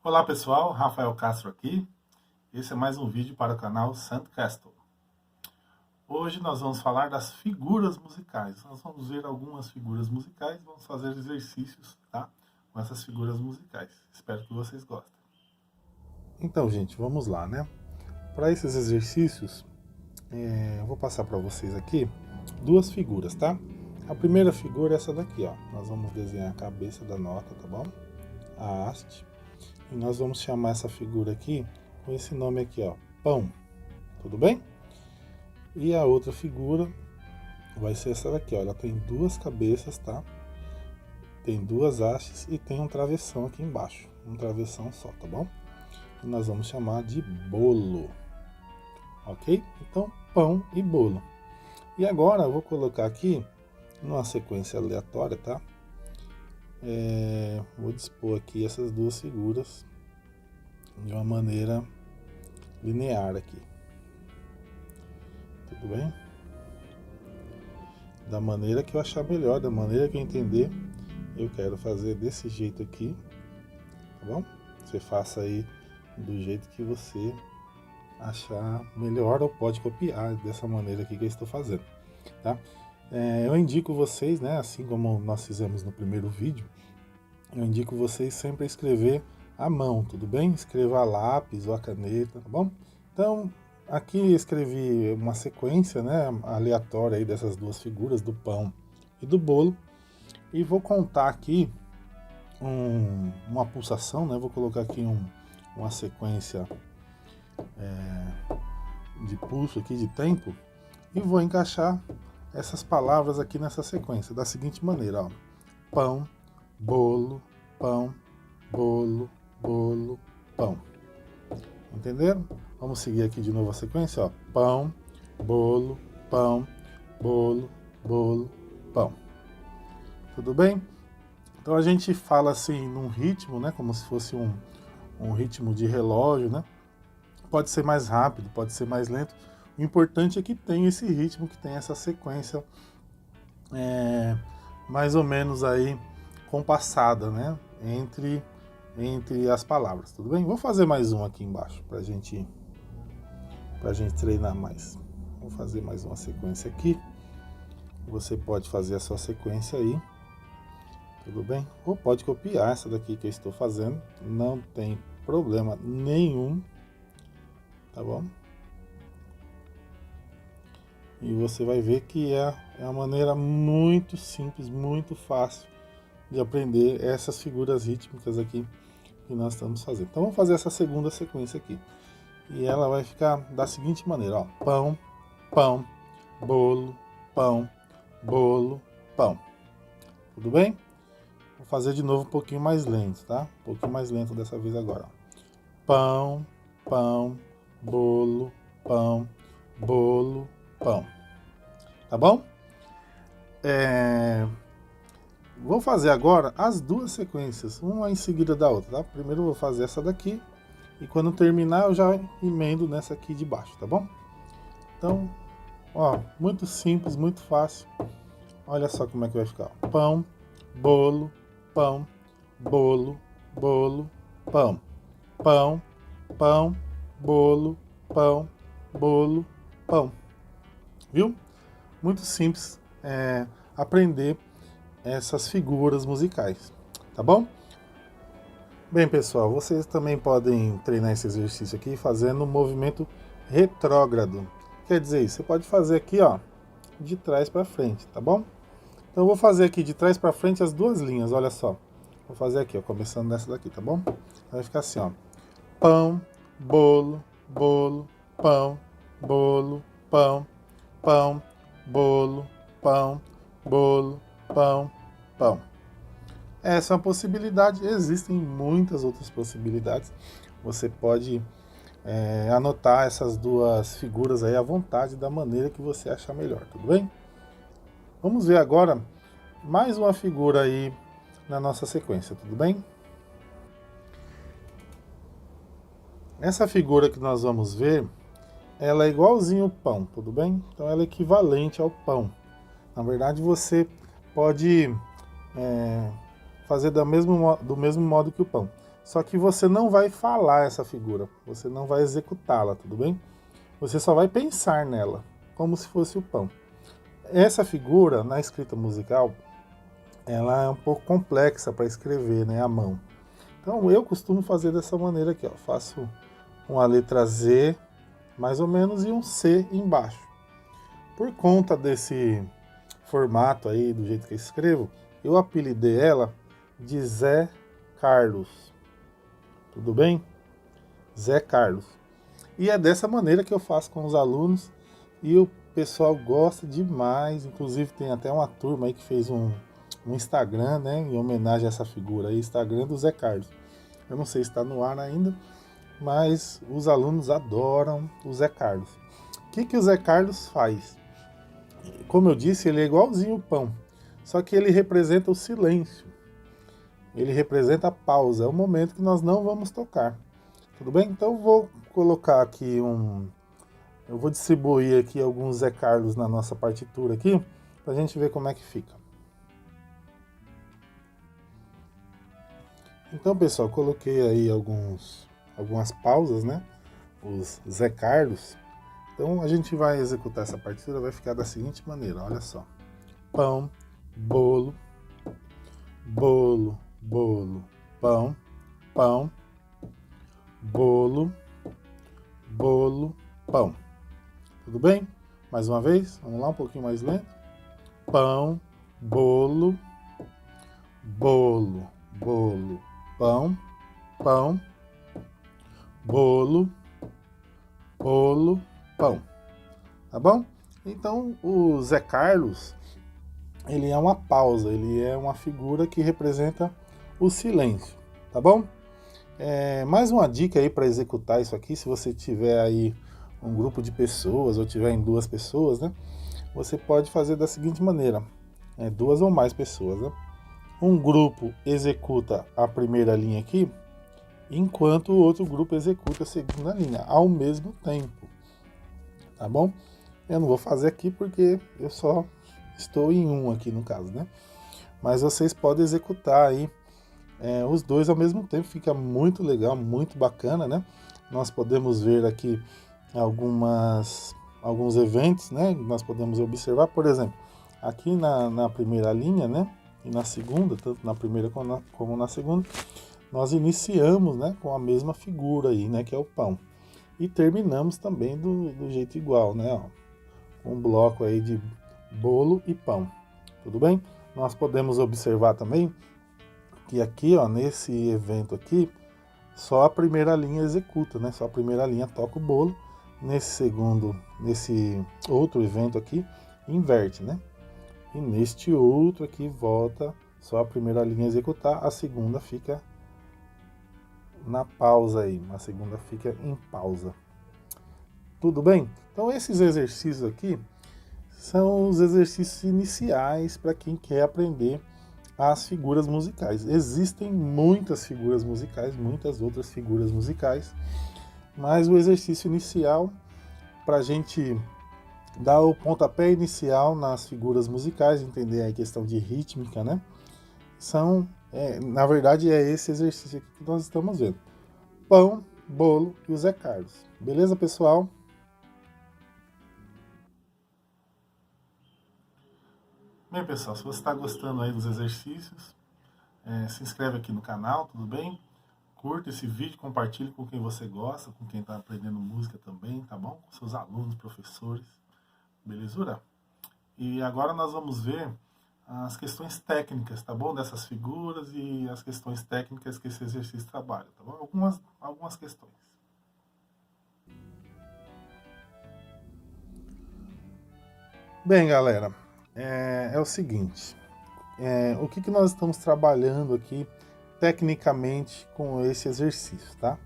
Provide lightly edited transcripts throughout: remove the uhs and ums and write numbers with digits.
Olá pessoal, Rafael Castro aqui. Esse é mais um vídeo para o canal Sandcastle. Hoje nós vamos falar das figuras musicais. Nós vamos ver algumas figuras musicais, vamos fazer exercícios, tá? Com essas figuras musicais. Espero que vocês gostem. Então, gente, vamos lá, né? Para esses exercícios, eu vou passar para vocês aqui duas figuras, tá? A primeira figura é essa daqui, ó. Nós vamos desenhar a cabeça da nota, tá bom? A haste. E nós vamos chamar essa figura aqui com esse nome aqui, ó, pão. Tudo bem? E a outra figura vai ser essa daqui, ó. Ela tem duas cabeças, tá? Tem duas hastes e tem um travessão aqui embaixo. Um travessão só, tá bom? E nós vamos chamar de bolo. Ok? Então, pão e bolo. E agora eu vou colocar aqui numa sequência aleatória, tá? Vou dispor aqui essas duas figuras de uma maneira linear aqui. Tudo bem? Da maneira que eu achar melhor, da maneira que eu entender, eu quero fazer desse jeito aqui, tá bom? Você faça aí do jeito que você achar melhor ou pode copiar dessa maneira aqui que eu estou fazendo, tá? Eu indico vocês, né, assim como nós fizemos no primeiro vídeo, eu indico vocês sempre a escrever à mão, tudo bem? Escreva a lápis ou a caneta, tá bom? Então, aqui escrevi uma sequência, né, aleatória aí dessas duas figuras, do pão e do bolo, e vou contar aqui uma pulsação, né, vou colocar aqui uma sequência de pulso aqui, de tempo, e vou encaixar essas palavras aqui nessa sequência, da seguinte maneira, ó. Pão, bolo, pão, bolo, bolo, pão. Entenderam? Vamos seguir aqui de novo a sequência, ó. Pão, bolo, pão, bolo, bolo, pão. Tudo bem? Então a gente fala assim num ritmo, né? Como se fosse um ritmo de relógio, né? Pode ser mais rápido, pode ser mais lento. O importante é que tem esse ritmo, que tem essa sequência mais ou menos aí compassada, né? Entre as palavras, tudo bem? Vou fazer mais um aqui embaixo pra gente treinar mais. Vou fazer mais uma sequência aqui. Você pode fazer a sua sequência aí, tudo bem? Ou pode copiar essa daqui que eu estou fazendo, não tem problema nenhum, tá bom? E você vai ver que é uma maneira muito simples, muito fácil de aprender essas figuras rítmicas aqui que nós estamos fazendo. Então vamos fazer essa segunda sequência aqui. E ela vai ficar da seguinte maneira, ó. Pão, pão, bolo, pão, bolo, pão. Tudo bem? Vou fazer de novo um pouquinho mais lento, tá? Um pouquinho mais lento dessa vez agora, ó. Pão, pão, bolo, pão, bolo, pão. Tá bom? Vou fazer agora as duas sequências, uma em seguida da outra, tá? Primeiro eu vou fazer essa daqui, e quando terminar eu já emendo nessa aqui de baixo, tá bom? Então, ó, muito simples, muito fácil. Olha só como é que vai ficar. Pão, bolo, pão, bolo, bolo, pão. Pão, pão, bolo, pão, bolo, pão. Viu? Muito simples aprender essas figuras musicais, tá bom? Bem, pessoal, vocês também podem treinar esse exercício aqui fazendo um movimento retrógrado. Quer dizer, você pode fazer aqui, ó, de trás para frente, tá bom? Então eu vou fazer aqui de trás para frente as duas linhas, olha só. Vou fazer aqui, ó, começando nessa daqui, tá bom? Vai ficar assim, ó. Pão, bolo, bolo, pão, bolo, pão, pão, bolo, pão, bolo, pão, pão. Essa é uma possibilidade, existem muitas outras possibilidades. Você pode anotar essas duas figuras aí à vontade, da maneira que você achar melhor, tudo bem? Vamos ver agora mais uma figura aí na nossa sequência, tudo bem? Essa figura que nós vamos ver, ela é igualzinho ao pão, tudo bem? Então ela é equivalente ao pão. Na verdade, você pode fazer do mesmo modo que o pão. Só que você não vai falar essa figura, você não vai executá-la, tudo bem? Você só vai pensar nela, como se fosse o pão. Essa figura, na escrita musical, ela é um pouco complexa para escrever, né, à mão. Então eu costumo fazer dessa maneira aqui, ó. Faço uma letra Z, mais ou menos, e um C embaixo. Por conta desse formato aí, do jeito que eu escrevo, eu apelidei ela de Zé Carlos. Tudo bem? Zé Carlos. E é dessa maneira que eu faço com os alunos e o pessoal gosta demais. Inclusive tem até uma turma aí que fez um Instagram, né, em homenagem a essa figura aí, Instagram do Zé Carlos. Eu não sei se está no ar ainda, mas os alunos adoram o Zé Carlos. O que o Zé Carlos faz? Como eu disse, ele é igualzinho o pão, só que ele representa o silêncio. Ele representa a pausa, é o momento que nós não vamos tocar. Tudo bem? Então eu vou colocar aqui eu vou distribuir aqui alguns Zé Carlos na nossa partitura aqui, pra gente ver como é que fica. Então, pessoal, coloquei aí algumas pausas, né? Os Zé Carlos. Então a gente vai executar essa partitura, vai ficar da seguinte maneira, olha só. Pão, bolo, bolo, bolo, pão, pão, bolo, bolo, pão. Tudo bem? Mais uma vez, vamos lá, um pouquinho mais lento. Pão, bolo, bolo, bolo, pão, pão, bolo, bolo, pão. Tá bom? Então, o Zé Carlos, ele é uma pausa, ele é uma figura que representa o silêncio, tá bom? Mais uma dica aí para executar isso aqui, se você tiver aí um grupo de pessoas ou tiver em 2 pessoas, né? Você pode fazer da seguinte maneira, 2 ou mais pessoas, né? Um grupo executa a primeira linha aqui, enquanto o outro grupo executa a segunda linha, ao mesmo tempo, tá bom? Eu não vou fazer aqui porque eu só estou em um aqui no caso, né? Mas vocês podem executar aí os 2 ao mesmo tempo, fica muito legal, muito bacana, né? Nós podemos ver aqui alguns eventos, né? Nós podemos observar, por exemplo, aqui na primeira linha, né? E na segunda, tanto na primeira como na segunda, nós iniciamos, né, com a mesma figura aí, né? Que é o pão. E terminamos também do jeito igual, né? Ó, um bloco aí de bolo e pão. Tudo bem? Nós podemos observar também que aqui, ó, nesse evento aqui, só a primeira linha executa, né? Só a primeira linha toca o bolo. Nesse outro evento aqui, inverte, né? E neste outro aqui, volta só a primeira linha executar, a segunda fica na pausa aí, a segunda fica em pausa. Tudo bem? Então esses exercícios aqui são os exercícios iniciais para quem quer aprender as figuras musicais. Existem muitas figuras musicais, muitas outras figuras musicais, mas o exercício inicial, para a gente dar o pontapé inicial nas figuras musicais, entender a questão de rítmica, né? Na verdade, é esse exercício aqui que nós estamos vendo. Pão, bolo e o Zé Carlos. Beleza, pessoal? Bem, pessoal, se você está gostando aí dos exercícios, se inscreve aqui no canal, tudo bem? Curta esse vídeo, compartilhe com quem você gosta, com quem está aprendendo música também, tá bom? Com seus alunos, professores, belezura? E agora nós vamos ver as questões técnicas, tá bom? Dessas figuras e as questões técnicas que esse exercício trabalha, tá bom? Algumas questões. Bem, galera, é o seguinte, o que nós estamos trabalhando aqui tecnicamente com esse exercício, tá?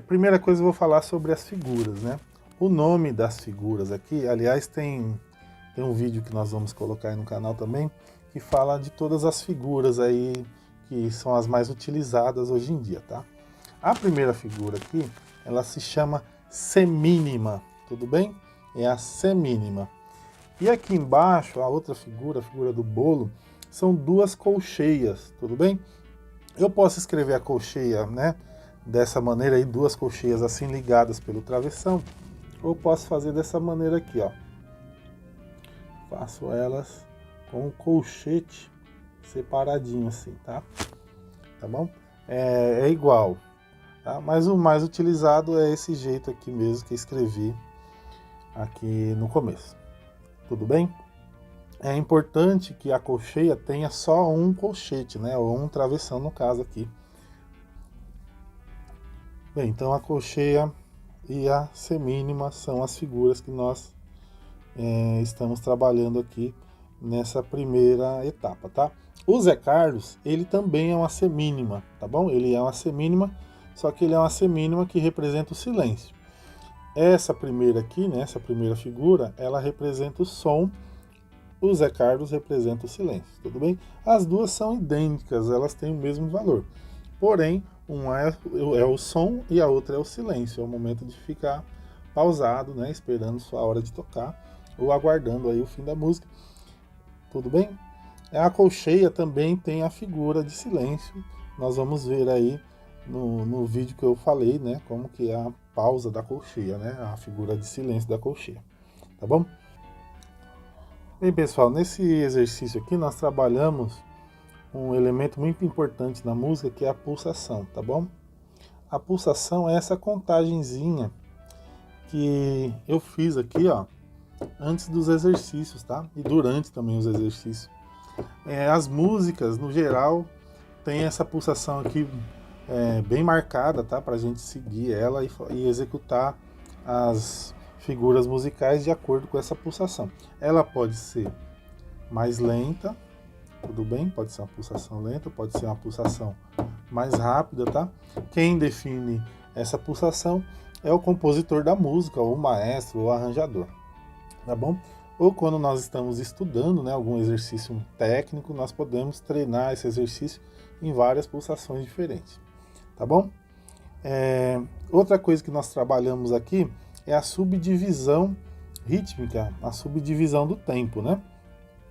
Primeira coisa eu vou falar sobre as figuras, né? O nome das figuras aqui, aliás, tem um vídeo que nós vamos colocar aí no canal também, que fala de todas as figuras aí que são as mais utilizadas hoje em dia, tá? A primeira figura aqui, ela se chama semínima, tudo bem? É a semínima. E aqui embaixo, a outra figura, a figura do bolo, são 2 colcheias, tudo bem? Eu posso escrever a colcheia, né, dessa maneira aí, duas colcheias assim ligadas pelo travessão, ou posso fazer dessa maneira aqui, ó. Faço elas com o colchete separadinho assim, tá? Tá bom? É igual, tá? Mas o mais utilizado é esse jeito aqui mesmo que eu escrevi aqui no começo. Tudo bem? É importante que a colcheia tenha só um colchete, né? Ou um travessão no caso aqui. Bem, então a colcheia e a semínima são as figuras que nós estamos trabalhando aqui nessa primeira etapa, tá? O Zé Carlos, ele também é uma semínima, tá bom? Ele é uma semínima, só que ele é uma semínima que representa o silêncio. Essa primeira aqui, né, essa primeira figura, ela representa o som, o Zé Carlos representa o silêncio, tudo bem? As duas são idênticas, elas têm o mesmo valor. Porém, uma é o som e a outra é o silêncio, é o momento de ficar pausado, né, esperando sua hora de tocar ou aguardando aí o fim da música. Tudo bem? A colcheia também tem a figura de silêncio. Nós vamos ver aí no vídeo que eu falei, né, como que é a pausa da colcheia, né, a figura de silêncio da colcheia. Tá bom? Bem, pessoal, nesse exercício aqui nós trabalhamos um elemento muito importante na música, que é a pulsação, tá bom? A pulsação é essa contagenzinha que eu fiz aqui, ó, antes dos exercícios, tá? E durante também os exercícios. As músicas, no geral, tem essa pulsação aqui bem marcada, tá? Pra gente seguir ela e executar as figuras musicais de acordo com essa pulsação. Ela pode ser mais lenta, tudo bem? Pode ser uma pulsação lenta, pode ser uma pulsação mais rápida, tá? Quem define essa pulsação é o compositor da música, ou o maestro, ou o arranjador, tá bom? Ou quando nós estamos estudando, né, algum exercício técnico, nós podemos treinar esse exercício em várias pulsações diferentes, tá bom? Outra coisa que nós trabalhamos aqui é a subdivisão rítmica, a subdivisão do tempo, né?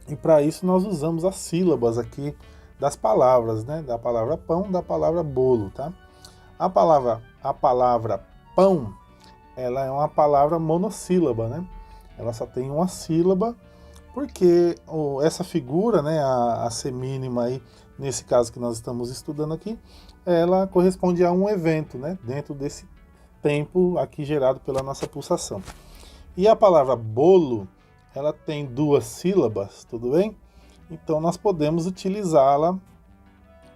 E para isso nós usamos as sílabas aqui das palavras, né? Da palavra pão, da palavra bolo, tá? A palavra pão, ela é uma palavra monossílaba, né? Ela só tem uma sílaba, porque essa figura, né, a semínima aí, nesse caso que nós estamos estudando aqui, ela corresponde a um evento, né? Dentro desse tempo aqui gerado pela nossa pulsação. E a palavra bolo, ela tem duas sílabas, tudo bem? Então nós podemos utilizá-la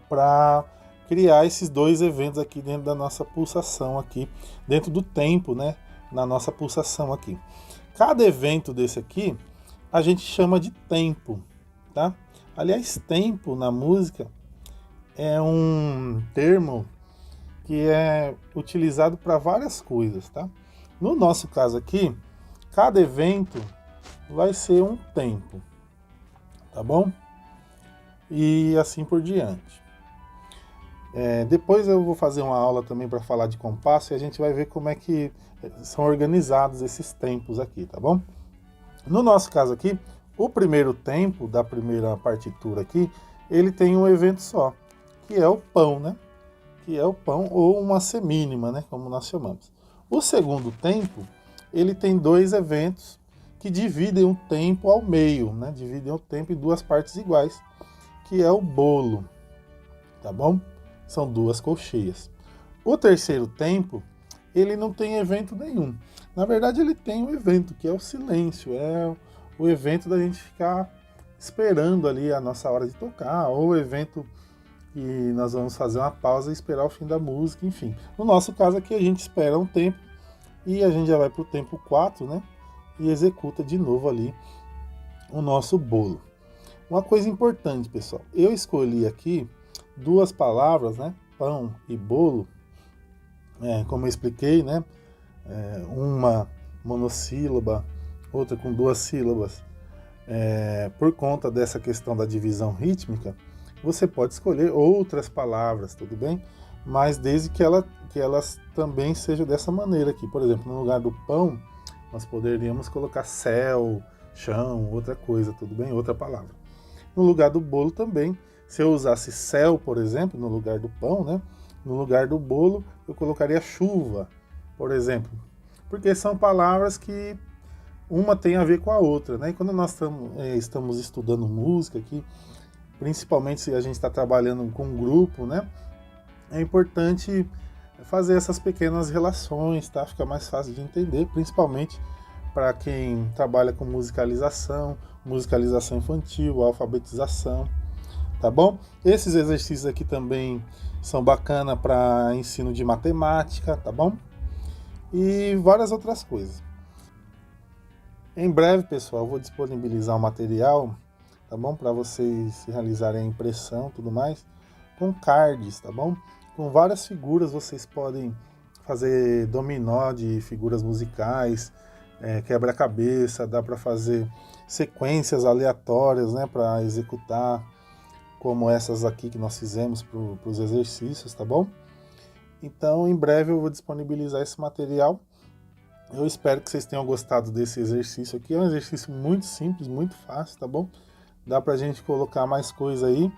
para criar esses dois eventos aqui dentro da nossa pulsação aqui, dentro do tempo, né, na nossa pulsação aqui. Cada evento desse aqui a gente chama de tempo, tá? Aliás, tempo na música é um termo que é utilizado para várias coisas, tá? No nosso caso aqui, cada evento vai ser um tempo, tá bom? E assim por diante. Depois eu vou fazer uma aula também para falar de compasso e a gente vai ver como é que são organizados esses tempos aqui, tá bom? No nosso caso aqui, o primeiro tempo da primeira partitura aqui, ele tem um evento só, que é o pão, né? Que é o pão ou uma semínima, né? Como nós chamamos. O segundo tempo, ele tem dois eventos que dividem o tempo ao meio, né? Dividem o tempo em duas partes iguais, que é o bolo, tá bom? São duas colcheias. O terceiro tempo, ele não tem evento nenhum. Na verdade, ele tem um evento, que é o silêncio, é o evento da gente ficar esperando ali a nossa hora de tocar, ou o evento que nós vamos fazer uma pausa e esperar o fim da música, enfim. No nosso caso aqui, a gente espera um tempo e a gente já vai para o tempo 4, né? E executa de novo ali o nosso bolo. Uma coisa importante, pessoal, eu escolhi aqui duas palavras, né? Pão e bolo, como eu expliquei, né? Uma monossílaba, outra com duas sílabas. Por conta dessa questão da divisão rítmica, você pode escolher outras palavras, tudo bem? Mas desde que elas também sejam dessa maneira aqui. Por exemplo, no lugar do pão, nós poderíamos colocar céu, chão, outra coisa, tudo bem? Outra palavra. No lugar do bolo também Se eu usasse céu, por exemplo, no lugar do pão, né? No lugar do bolo, eu colocaria chuva, por exemplo. Porque são palavras que uma tem a ver com a outra, né? E quando nós estamos estudando música aqui, principalmente se a gente está trabalhando com um grupo, né? É importante fazer essas pequenas relações, tá? Fica mais fácil de entender, principalmente para quem trabalha com musicalização, musicalização infantil, alfabetização, tá bom? Esses exercícios aqui também são bacana para ensino de matemática, tá bom? E várias outras coisas. Em breve, pessoal, eu vou disponibilizar o material, tá bom? Para vocês realizarem a impressão e tudo mais, com cards, tá bom? Com várias figuras vocês podem fazer dominó de figuras musicais, quebra-cabeça, dá para fazer sequências aleatórias, né, para executar, como essas aqui que nós fizemos para os exercícios, tá bom? Então, em breve eu vou disponibilizar esse material. Eu espero que vocês tenham gostado desse exercício aqui. É um exercício muito simples, muito fácil, tá bom? Dá pra gente colocar mais coisa aí.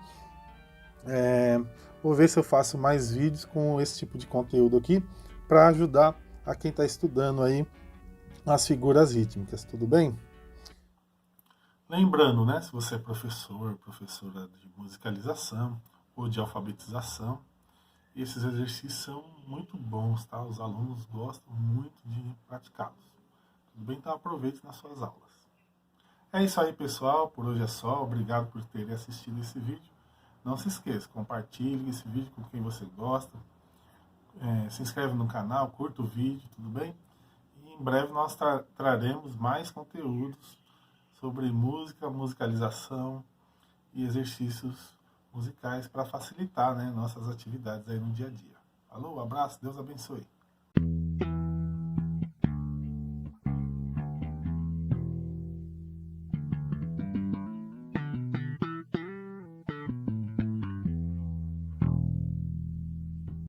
Vou ver se eu faço mais vídeos com esse tipo de conteúdo aqui para ajudar a quem está estudando aí as figuras rítmicas, tudo bem? Lembrando, né, se você é professor, professora de musicalização ou de alfabetização, esses exercícios são muito bons, tá? Os alunos gostam muito de praticá-los. Tudo bem? Então aproveite nas suas aulas. É isso aí, pessoal. Por hoje é só. Obrigado por terem assistido esse vídeo. Não se esqueça, compartilhe esse vídeo com quem você gosta. Se inscreve no canal, curta o vídeo, tudo bem? E em breve nós traremos mais conteúdos sobre música, musicalização e exercícios musicais para facilitar, né, nossas atividades aí no dia a dia. Alô, abraço, Deus abençoe.